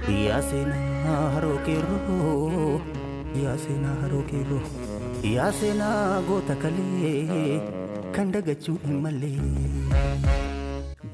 Yasena harokero, yasena harokero, yasena gota kale, kanda gachu imale.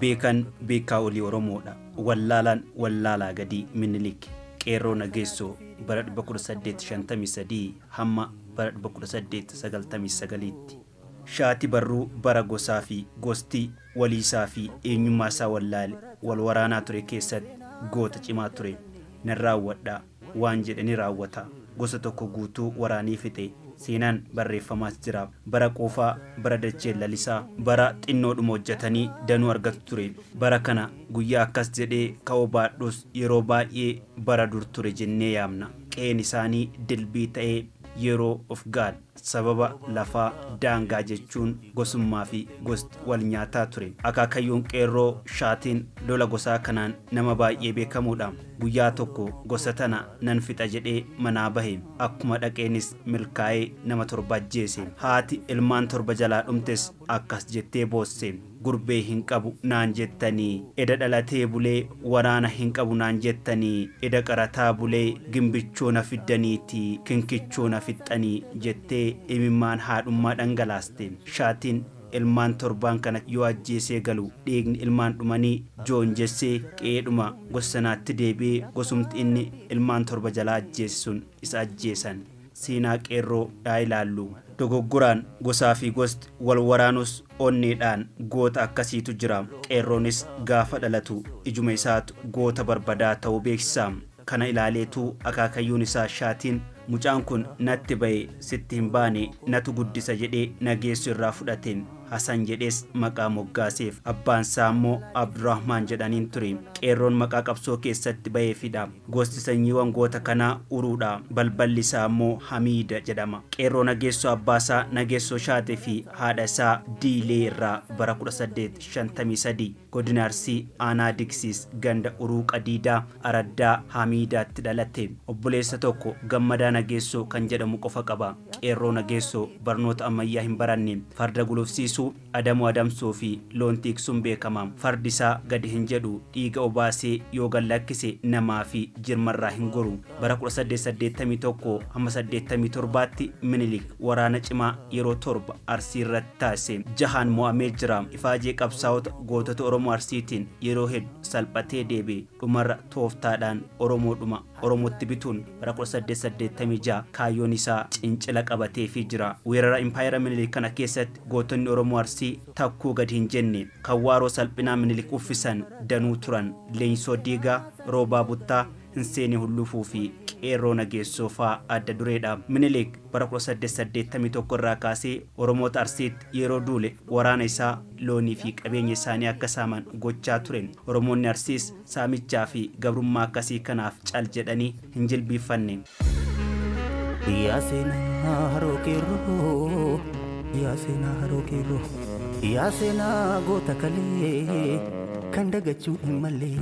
Beekan beekaa olii Oromoodha. Wallaalaan wallaalaa gadi Minilik qeerroo nageessoo bara 1853 hamma bara 1899tti. Shaati barruu bara gosaa fi gosti waliisaa fi eenyummaa isaa wallaale wal waraanaa ture keessatti goota cimaa ture. Nan raawwadhaa waan jedhani raawwata. Gosa tokko guutuu waraanii fixe. Seenaan barreeffamaas jira. Bara qoofaa, bara dachee lalisaa, bara xinnoodhuma hojjetanii danuu argatu ture. Bara kana guyyaa akkas jedhee ka'oo baadhus yeroo baay'ee bara dur ture jennee yaamna. Qeen isaanii dilbii ta'ee yeroo of gaad sababa lafaa daangaa jechuun gosummaa fi gosti wal nyaataa ture. Akaakayyuun qeerroo Shaatiin lola gosaa kanaan nama baay'ee beekamuudha. Guyyaa tokko gosa tana nan fixa jedhee manaa bahe. Akkuma dhaqeenis milkaa'ee nama 7 ajjeese. Haati ilmaan 7 jalaa dhumtes akkas jettee boosse. Gurbee hin qabu naan jettanii, eda dhalatee bulee waraana hin qabu naan jettanii, eda qarataa bulee gimbichoo na fiddaniiti, kinkichoo na fixxanii jettee imimmaan haadhummaa dhangalaaste. Shaatiin ilmaan 7 kana yoo ajjeesee galu dhiigni ilmaan dhumanii joonjessee qeedhuma gosanaatti deebi'ee gosumti inni ilmaan 7 jalaa ajjeese sun isa ajjeesan. Seenaa qeerroo yaa ilaallu. Dogoggoraan gosaa fi gosti wal waraanus onneedhaan goota akkasiitu jira. Qeerroonis gaafa dhalatu ijuma isaatu goota barbadaa ta'uu beeksisa. Kana ilaaleetu akaakayyuun isaa Shaatiin mucaan kun natti bahe sitti hin baane natu guddisa jedhee nageessu irraa fudhate. Hasan jedhees maqaa moggaaseef. Abbaan isaa immoo Abdurrahmaan jedhaniin ture. Qeerroon maqaa qabsoo keessatti baheefidha. Gosti sanyiiwwan goota kanaa Uruudha. Balballi isaa immoo Hamiida jedhama. Qeerroo nageessoo abbaa isaa Nageessoo Shaatee fi haadha isaa Diilee irraa bara 1853 godina Arsii aanaa Diksiis ganda Uruu Qadiidaa Araddaa Hamiidaatti dhalate. Obboleessa tokko Gammadaa Nageessoo kan jedhamu qofa qaba. Qeerroo Nageessoo barnoota ammayyaa hin baranne. Farda gulufsiisuu adamu adamsoo fi loon tiiksuun beekama. Fardi isaa gadi hin jedhu, dhiiga obaasee yoo gallakkise namaa fi jirmarraa hin goru. Bara 1881 hamma 87tti Minilik waraana cimaa yeroo 7 Arsii irratti taasise. 6 mo'amee jira. Ifaajee qabsaa'ota gootota Oromoo Arsiitiin yeroo hedduu salphatee deebi'e. Dhumarra tooftaadhaan Oromootti bituun bara 1886 kaayyoon isaa cincila qabatee fi jira. Weerara impaayera Minilik kana keessatti gootonni Oromoo Arsii takkuu gadi hin jenne kan waaroo salphinaa Minilik uffisan danuu turan. Leencoo Diigaa, Roobaa Buttaa, Hinseenee Hullufuu fi qeerroo nageessoo fa'aa adda dureedha. Minilik bara 1881 irraa kaasee Oromoota Arsiitti yeroo duule waraana isaa loonii fi qabeenya isaanii akka saaman gochaa ture. Oromoonni Arsiis saamichaa fi gabrummaa akkasii kanaaf cal jedhanii hin jilbiiffanne. Yasena harokero, yasena harokero, yasena gota kale, kanda gachu imale.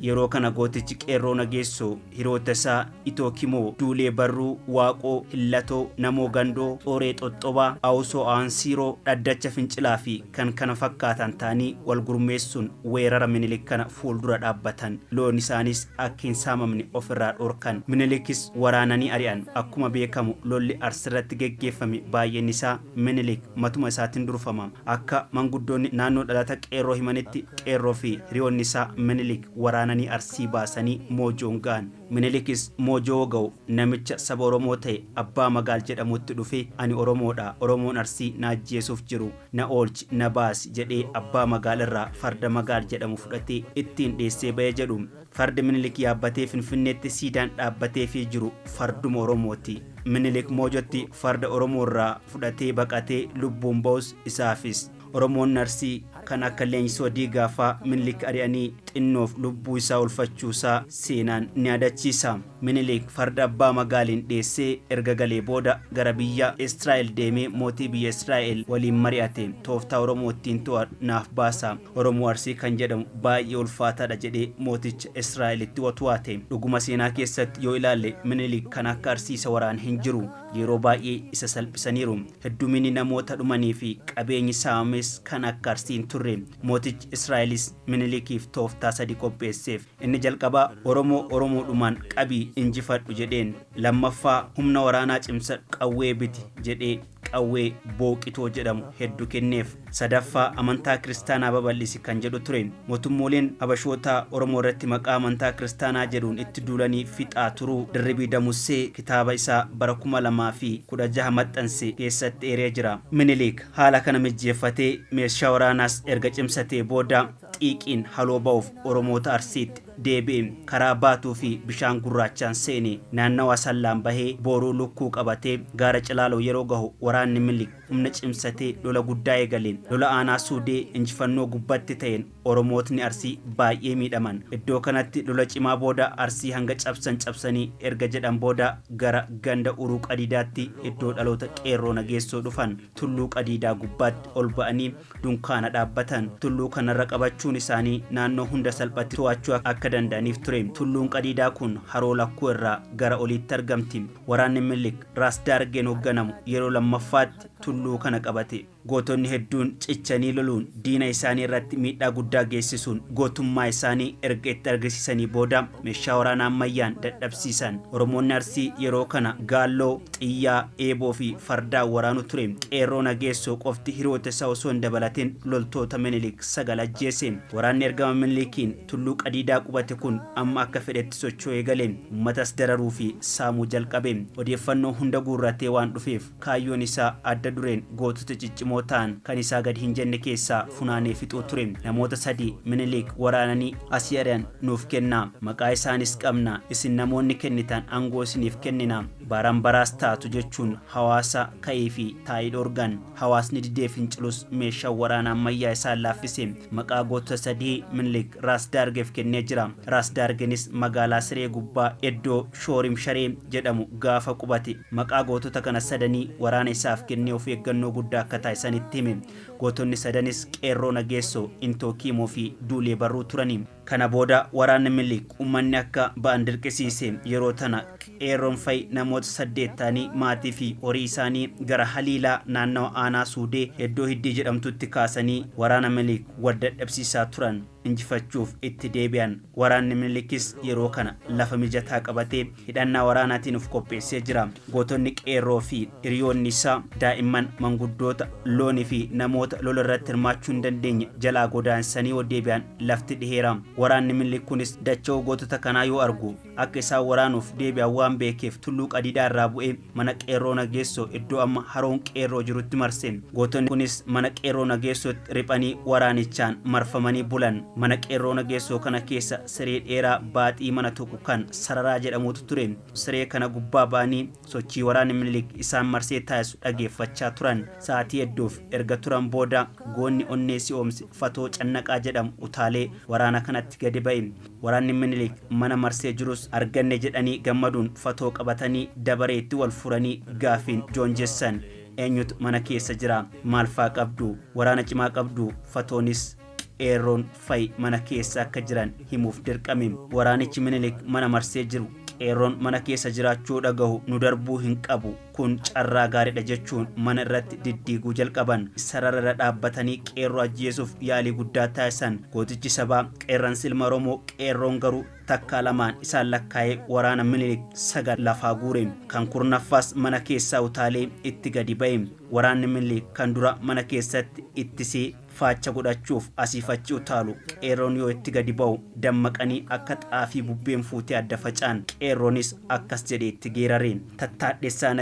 Yeroo kana gootichi qeerroo nageessoo hiriyoota isaa Itookimoo, Duulee Barruu, Waaqoo, Hillatoo, Namoo Gandoo, Xooree Xoxxobaa, Awusoo Aansiiroo, Dhaddacha Fincilaa fi kan kana fakkaatan ta'anii wal gurmeessuun weerara Minilik kana fuuldura dhaabbatan. Loon isaanis akka hin saamamne ofirraa dhorkan. Minilikis waraananii ari'an. Akkuma beekamu lolli Arsirratti geggeeffame baay'een isaa Minilik matuma isaatiin durfama. Akka manguddoonni naannoo dhalata qeerroo himanitti qeerroo fi hiriyoonni isaa Minilik waraana Arsii baasanii moojoon ga'an. Minilikis moojoo ga'u namicha saba Oromoo ta'e abbaa magaal jedhamutti dhufe ani Oromoodha, Oromoon Arsii na ajjeesuuf jiru, na oolchi na baasi jedhee abbaa magaal irraa farda magaal jedhamu fudhatee ittiin dheessee ba'ee jedhu. Fardi Minilik yaabbatee Finfinneetti siidaan dhaabbatee fi jiru farduma Oromooti. Minilik moojotti farda Oromoo irraa fudhatee baqatee lubbuun ba'us isaafis. Oromoon Arsii kan akka Leencoo Diigaa fa'aa Minilik ari'anii xinnoof lubbuu isaa olfachuusaa seenaan ni yaadachiisa. Minilik farda abbaa magaaliin dheessee erga galee booda gara biyya Israa'el deemee mootii biyya Israa'el waliin mari'ate. Tooftaa Oromoottiin to'adhu naaf baasa. Oromoo Arsii kan jedhamu baay'ee ulfaataadha jedhee mooticha Israa'elitti watuwaate. Dhuguma seenaa keessatti yoo ilaalle Minilik kan akka Arsiisa waraan hin jiru. Yeroo baay'ee isa salphisaniiru. Hedduminni namoota dhumanii fi qabeenyi saamames kan akka Arsiin turre. Mootichi Israa'elis Minilikiif tooftaa sadi qopheesseef. Inni jalqabaa Oromoodhumaan qabii injifadhu jedheen. Lammaffaa humna waraanaa cimsa qawwee biti jedhee qawwee booqitoo jedhamu hedduu kenneef. Sadaffaa amantaa kiristaanaa babal'isi kan jedhu ture. Mootummooleen Habashoota Oromoo irratti maqaa amantaa kiristaanaa jedhuun itti duulanii fixaa turuu Dirribii Damusee kitaaba isaa bara 2016 maxxanse keessatti eeree jira. Minilik haala kana mijjeeffatee meeshaa waraanaas erga cimsatee booda xiiqiin haloo ba'uuf Oromoota Arsiitti deebi'e. Karaa baatuu fi bishaan gurraachaan seene naannawa sallaan bahee booruu lukkuu qabatee gaara Cilaaloo yeroo gahu waraanni Minilik humna cimsatee lola guddaa eegaleen. Lola aanaa Suudee injifannoo gubbatti ta'een Oromootni Arsii baay'ee miidhaman. Iddoo kanatti lola cimaa booda Arsii hanga cabsanii erga jedhan booda gara ganda Uruu Qadiidaatti iddoo dhaloota qeerroo nageessoo dhufan. Tulluu Qadiidaa gubbaatti ol ba'anii dunkaana dhaabbatan. Tulluu kanarra qabachuun isaanii naannoo hunda salphatti to'achuu akka danda'aniif ture. Tulluun Qadiidaa kun haroo lakkuu irraa gara oliitti argamti. Waraanni Minilik Raas Daargeen hoogganamu yeroo lammaffaatti tulluu kana qabate. Gootonni hedduun cichanii loluun diina isaanii irratti miidhaa guddaa geessisuun gootummaa isaanii erga itti argisiisanii booda meeshaa waraanaa ammayyaan dadhabsiisan. Oromoonni Arsii yeroo kana gaalloo, xiyyaa, eeboo fi fardaan waraanu ture. Qeerroo nageessoo qofti hiriyoota isaa osoo hin dabalatin loltoota Minilik 9 ajjeese. Waraanni ergama Minilikiin tulluu Qadiidaa qubate kun amma akka fedhetti socho'ee galee uummatas dararuu fi saamuu jalqabe. Odeeffannoo hunda guurratee waan dhufeef kaayyoon isaa adda dureen gootota ciccimoo ta'an kan isaa gadi hin jenne keessaa funaanee fixuu ture. Namoota 3 Minilik waraananii asii ari'an nuuf kennaa, maqaa isaanis qabna, isin namoonni kennitan aangoo isiniif kennina. Baran baraas taatu jechuun hawaasa ka'ee fi taa'ii dhorgan. Hawaasni didee fincilus meeshaa waraanaa ammayyaa isaan laaffise. Maqaa gootota 3 Minilik Raas Daargeef kennee jira. Raas Daargenis magaalaa Siree gubbaa iddoo Shoorim Sharee jedhamu gaafa qubate. Maqaa gootota kana 3 waraana isaaf kennee of eeggannoo guddaa akka taasisanitti hime. Gootonni 3nis qeerroo nageessoo, Intookiimoo fi Duulee Barruu turani. Kana booda waraanni Minilik uummanni akka ba'an dirqisiise. Yeroo tana qeerroon fa'i namoota 8 ta'anii maatii fi horii isaanii gara Haliilaa naannawa aanaa Suudee iddoo Hiddii jedhamtutti kaasanii waraana Minilik waddadhabsiisaa turan. Injifachuuf itti deebi'an. Waraanni Minilikis yeroo kana lafa mijataa qabatee hidhannaa waraanaatiin of qopheessee jira. Gootonni qeerroo fi hiriyoonni isaa daa'imman, manguddoota, loonii fi namoota lola irratti hirmaachuu hin dandeenye jalaa godaansanii deebi'an. Lafti dhiheera. Waraanni Minilik kunis dacha'uu gootota kanaa yoo argu akka isaan waraanuuf deebi'an waan beekeef tulluu Qadiidaa irraa bu'ee mana qeerroo nageessoo iddoo amma haroon qeerroo jirutti marse. Gootonni kunis mana qeerroo nageessootti riphanii waraanichaan marfamanii bulan. Mana qeerroo nageessoo kana keessa siree dheeraa baaxii mana tokko kan sararaa jedhamutu ture. Siree kana gubbaa ba'anii sochii waraanni Minilik isaan marsee taasisu dhageeffachaa turan. Sa'aatii hedduuf erga turan booda goonni onnee si'oomse Fatoo Cannaqaa jedhamu utaalee waraana kanatti gadi ba'e. Waraanni Minilik mana marsee jirus arganne jedhanii gammaduun Fatoo qabatanii dabareetti wal furanii gaafiin joonjessan. Eenyutu mana keessa jira? Maal faa qabdu? Waraana cimaa qabdu? Fatoonis qeerroon fa'i mana keessa akka jiran himuuf dirqame. Waraanichi Minilik mana marsee jiru qeerroon mana keessa jiraachuu dhagahu nu darbuu hin qabu, kun carraa gaariidha jechuun mana irratti diddiiguu jalqaban. Sararra dhaabbatanii qeerroo ajjeesuuf yaalii guddaa taasisan. Gootichi sabaa qeerransi ilma Oromoo qeerroon garuu takkaa lamaan isaan lakkaa'ee waraana Minilik 9 lafaa guure. Kan kurnaffaas mana keessaa utaalee itti gadi ba'e. Waraanni Minilik kan dura mana keessatti ittisee faacha godhachuuf asiifachi utaalu qeerroon yoo itti gadi ba'u dammaqanii akka xaafii bubbeen fuutee adda facaan. Qeerroonis akkas jedhee itti geerareen. Tattaadhessaa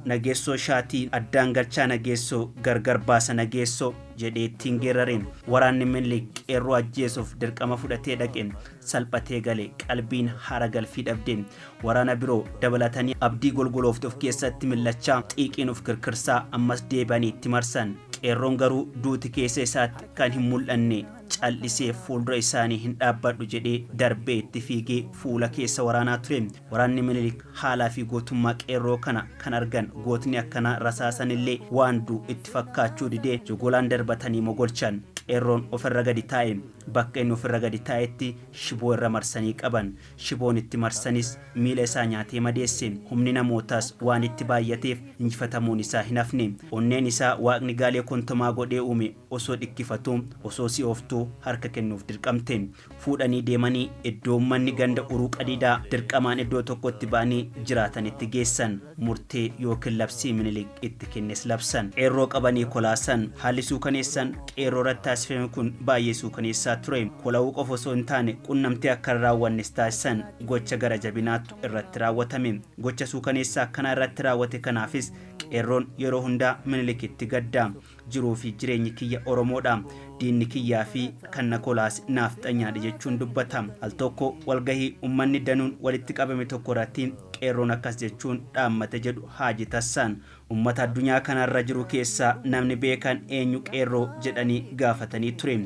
nageessoo shaatii addaan galchaa nageessoo gargar baasa nageessoo jedhee ittiin geerareen. Waraanni Minilik qeerroo ajjeesuuf dirqama fudhatee dhaqeen salphatee gale. Qalbiin haara galfii dhabdeen. Waraana biroo dabalatanii abdii golgoloof of keessatti millachaa xiiqiin of kirkirsaa ammas deebanii itti marsan. Qeerroon garuu duuti keessa isaatti kan hin mul'anne callisee fuuldura isaanii hin dhaabbadhu jedhee darbee itti fiigee fuula keessa waraanaa ture. Waraanni Minilik haalaa fi gootummaa qeerroo kana kan argan gootni akkanaa rasaasanillee waan du'u itti fakkaachuu didee jogolaan darbatanii mogolchan. qeerroon ofirra gadi taa'e. Bakka inni ofirra gadi taa'etti shiboo irra marsanii qaban. Shiboon itti marsanis miila isaa nyaatee madeesse. Humni namootaas waan itti baay'ateef injifatamuun isaa hin hafne. Onneen isaa waaqni gaalee kontomaa godhee uume osoo dhikkifatu osoo si'ooftuu harka kennuuf dirqamte. Fuudhanii deemanii iddoo uummanni ganda uruu qadiidaa dirqamaan iddoo tokkotti ba'anii jiraatanitti geessan. Murtee yookiin labsii Minilik itti kennes labsan. Qeerroo qabanii kolaasan. Haalli suukaneessan qeerroo irratti taasifame kun baay'ee suukaneessaa ture. Kola'uu qofa osoo hin taane qunnamtee akka hin raawwannes taasisan. Gocha gara jabinaatu irratti raawwatame. Gocha suukaneessaa akkanaa irratti raawwate kanaafis qeerroon yeroo hundaa Minilikitti gadda. Jiruu fi jireenyi kiyya Oromoodha. Diinni kiyyaa fi kan na kolaas naaf xanyaadha jechuun dubbata. Al tokko walgahii uummanni danuun walitti qabame tokko irratti qeerroon akkas jechuun dhaammata jedhu Haaji Tassaan. Uummata addunyaa kanarra jiru keessaa namni beekan eenyu qeerroo jedhanii gaafatanii ture.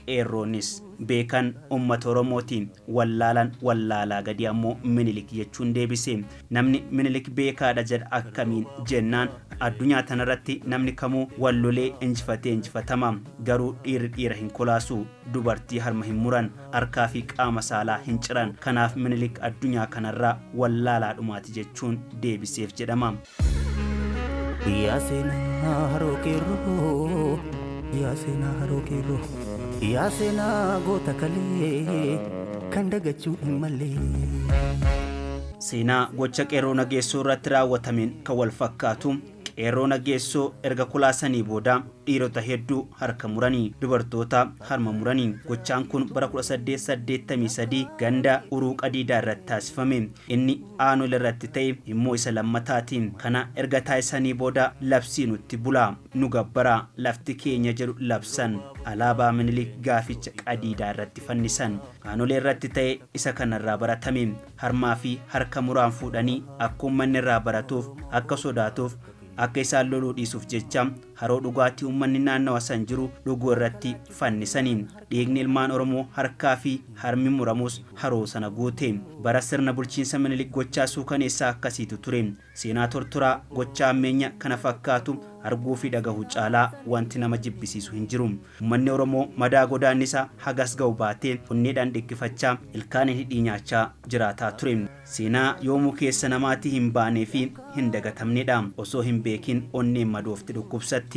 Qeerroonis beekan uummata Oromootiin wallaalan wallaalaa gadi ammoo Minilik jechuun deebise. Namni Minilik beekaadha jedha akkamiin jennaan addunyaa tanarratti namni kamuu wallolee injifatee injifatama. Garuu dhiira hin kolaasu, dubartii harma hin muran, harkaa fi qaama saalaa hin ciran. Kanaaf Minilik addunyaa kanarraa wallaalaadhumaati jechuun deebiseef jedhama. Yaa seenaa haroo qeerroo, yaa seenaa haroo qeerroo, yaa seenaa goota kalee kan dagachuu hin malee. Seenaa gocha qeerroo nageessoo irratti raawwatameen kan wal fakkaatu. Qeerroo nageessoo erga kolaasanii booda dhiirota hedduu harka muranii, dubartoota harma muranii. Gochaan kun bara 1883 ganda uruu qadiidaa irratti taasifame. Inni aanol irratti ta'e immoo isa lammataatiin. Kana erga taasisanii booda labsii nutti bulaa, nu gabbaraa, lafti keenya jedhu labsan. Alaabaa Minilik gaaficha qadiidaa irratti fannisan. Aanolee irratti ta'e isa kanarraa baratame. Harmaa fi harka muraan fuudhanii akka uummanni irraa baratuuf, akka sodaatuuf, akka isaan loluu dhiisuuf jecha haroo dhugaatii uummanni naannawa san jiru dhuguu irratti fannisaniin. Dhiigni ilmaan Oromoo harkaa fi harmi muramus haroo sana guute. Bara sirna bulchiinsa Minilik gochaa suukaneessaa akkasiitu ture. Seenaa tortoraa gochaa ammeenya kana fakkaatu arguu fi dhagahuu caalaa wanti nama jibbisiisu hin jiru. Uummanni Oromoo madaa godaannisa hagas ga'u baatee funneedhaan dhikkifachaa ilkaan hidhii nyaachaa jiraataa ture. Seenaa yoomuu keessa namaatii hin baanee fi hin dagatamnedha. Osoo hin beekin onneen madoofti dhukkubsatti.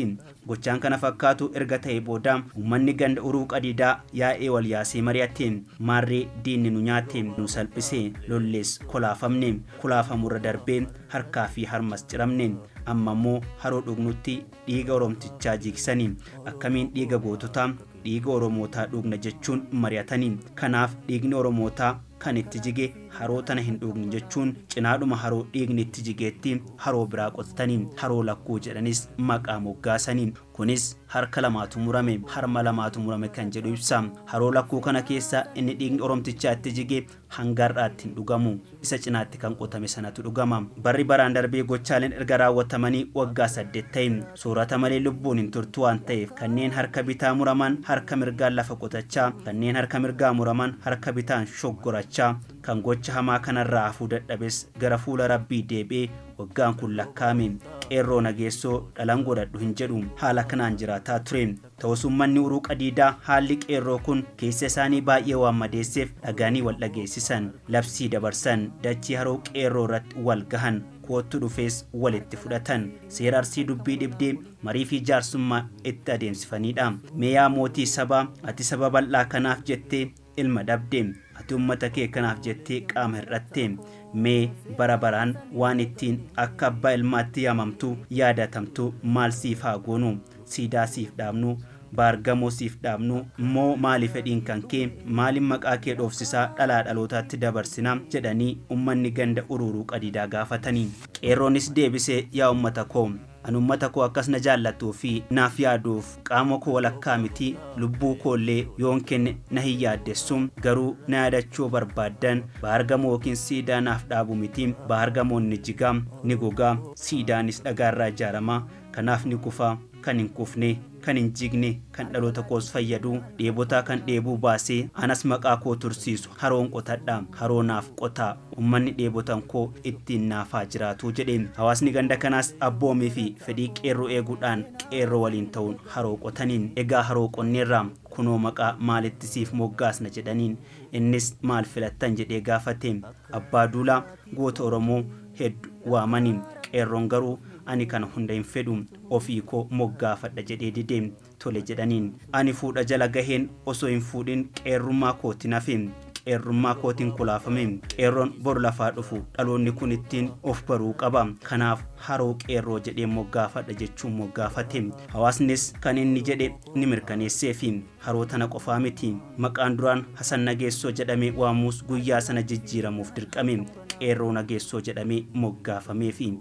Gochaan kana fakkaatu erga ta'e booda uummanni ganda uruu qadiidaa yaa'ee wal yaasee mari'ate. Maarree diinni nu nyaate, nu salphise, lollees kolaafamne, kolaafamurra darbee harkaa fi harmas ciramne. Amma immoo haroo dhugnutti dhiiga Oromtichaa jigsanii. Akkamiin dhiiga goototaa, dhiiga Oromootaa dhugna jechuun mari'atanii. Kanaaf dhiigni Oromootaa kan itti jige haroo tana hin dhugne jechuun cinaadhuma haroo dhiigni itti jigeetti haroo biraa qotatanii haroo lakkuu jedhanis maqaa moggaasanii. Kunis harka lamaatu murame, harma lamaatu murame kan jedhu ibsa. Haroo lakkuu kana keessa inni dhiigni Oromtichaa itti jige hangarraatti hin dhugamu. Isa cinaatti kan qotame sanatu dhugama. Barri baraan darbee gochaaleen erga raawwatamanii waggaa 8 ta'e. Soorata malee lubbuun hin turtu waan ta'eef kanneen harka bitaa muraman harka mirgaan lafa qotachaa, kanneen harka mirgaa muraman harka bitaan shoggorachaa. Kan gocha hamaa kanarraa hafuu dadhabes gara fuula Rabbii deebi'ee waggaan kun lakkaame. Qeerroo nageessoo dhalan godhadhu hin jedhu haala kanaan jiraataa ture. Ta'us uummanni uruu qadiidaa haalli qeerroo kun keessa isaanii baay'ee waan madeesseef dhagaanii wal dhageessisan, labsii dabarsan, dachii haroo qeerroo irratti wal gahan. Kootu dhufees walitti fudhatan. Seera arsii dubbii dhibdee marii fi jaarsummaa itti adeemsifanidha. Meeyaa mootii sabaa, ati saba bal'aa kanaaf jettee ilma dhabde, ati uummata kee kanaaf jettee qaama hir'atte. Mee bara baraan waan ittiin akka abbaa ilmaatti yaamamtu yaadatamtu maal siif haa goonu? Siidaa siif dhaabnu, baargamoo siif dhaabnu moo maali fedhiin kan kee? Maalin maqaa kee dhoofsisaa dhalaa dhalootaatti dabarsina jedhanii uummanni ganda uruu qadiidaa gaafatanii. Qeerroonis deebisee yaa uummata koo, ani uummata koo akkas na jaallatuu fi naaf yaaduuf qaama koo walakkaa miti, lubbuu koollee yoon kenne na hin yaaddessu. Garuu na yaadachuu barbaaddan baargamoo yookiin siidaa naaf dhaabu miti. Baargamoon ni jigaa, ni gogaa, siidaanis dhagaarraa ijaarama. Kanaaf ni kufaa, kan hin kufne kan hin jigne kan dhaloota koos fayyadu dheebotaa kan dheebuu baasee anas maqaa koo tursiisu haroon qotadha haroo naaf qotaa ummanni dheebotan koo ittiin naafaa jiraatu jedhe. Hawaasni ganda kanaas abboomii fi fedhii qeerroo eeguudhaan qeerroo waliin ta'uun haroo qotaniin egaa haroo qonneerraa kunoo maqaa maalitti siif moggaasna jedhaniin innis maal filattan jedhee gaafate. Abbaa Duulaa goota Oromoo hedduu waamanii qeerroon garuu ani kana hunda hin fedhu ofii koo moggaafadha jedhee didee tole jedhaniin. Ani fuudha jala gaheen osoo hin fuudhin qeerrummaa kootiin hafe qeerrummaa kootiin kulaafame qeerroon boru lafaa dhufu dhaloonni kun ittiin of baruu qaba kanaaf haroo qeerroo jedhee moggaafadha jechuun moggaafate. Hawaasnis kan inni jedhe ni mirkaneessee fi haroo tana qofaa miti maqaan duraan Hasan Nageessoo jedhamee waamuus guyyaa sana jijjiiramuuf dirqame qeerroo Nageessoo jedhamee moggaafamee fi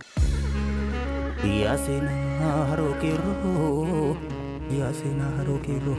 Yaasena haroo qeerroo Yaasena haroo qeerroo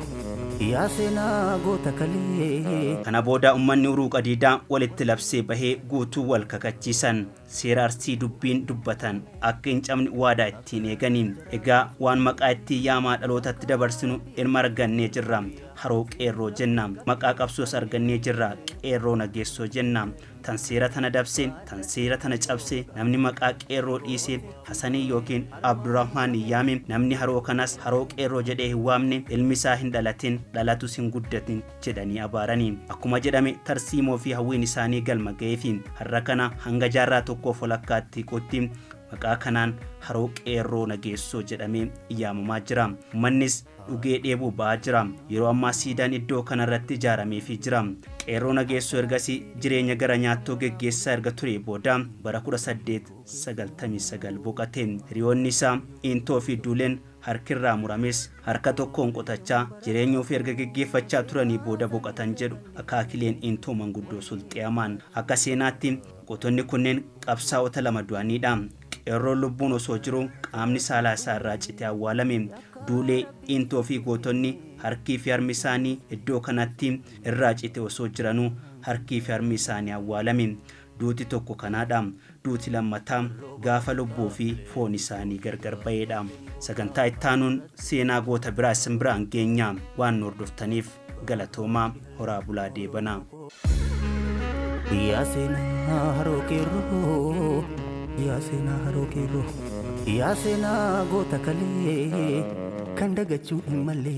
Yaasena goota kalee. Kana booda ummanni uruu qadiidaa walitti labsee bahee guutuu wal kakachiisan seera arsii dubbiin dubbatan akka hin cabne waadaa ittiin eeganiin. Egaa waan maqaa ittiin yaamaa dhalootatti dabarsinu ilma argannee jirra haroo qeerroo jenna maqaa qabsoos argannee jirra qeerroo Nageessoo jenna. Tan seera tana dabsee tan seera tana cabsee namni maqaa qeerroo dhiisee Hasanii yookiin Abdurrahmaan yaame namni haroo kanas haroo qeerroo jedhee hin waamne ilmi isaa hin dhalatin dhalatus hin guddatin jedhanii abaaranii. Akkuma jedhame tarsiimoo fi hawwiin isaanii galma ga'ee fi har'a kana hanga jaarraa tokkoof walakkaatti qotti maqaa kanaan haroo qeerroo Nageessoo jedhamee yaamamaa jira. Mannis dhugee dheebuu ba'aa jira. Yeroo ammaa siidaan iddoo kanarratti ijaarameefii jira. Qeerroo Nageessoo ergasii jireenya gara nyaattoo geggeessaa erga ture booda bara 1899 boqate. Hiriyoonni isaa Iintoo fi Duuleen harkirraa murames harka tokkoon qotachaa jireenya ofii erga geggeeffachaa turanii booda boqatan jedhu akaakileen Iintoo manguddoo Sulxeeyamaan. Akka seenaatti qotonni kunneen qabsaa'ota lama du'aniidha. Qeerroon lubbuun osoo jiru qaamni saalaa isaa irraa citee awwaalame. Duulee Iintoo fi gootonni harkii fi harmi isaanii iddoo kanatti irraa cite osoo jiranuu harkii fi harmi isaanii awwaalame. Duuti tokko kanaadha. Duuti lammataa gaafa lubbuu fi foon isaanii gargar ba'eedha. Sagantaa ittaanuun seenaa goota biraa isin biraan geenya waan hordoftaniif galatoomaa horaa bulaa deebanaa. Yaasena haroo qeerroo Yaasena haroo qeerroo Yaasena goota kalee kan dagachuu hin malle.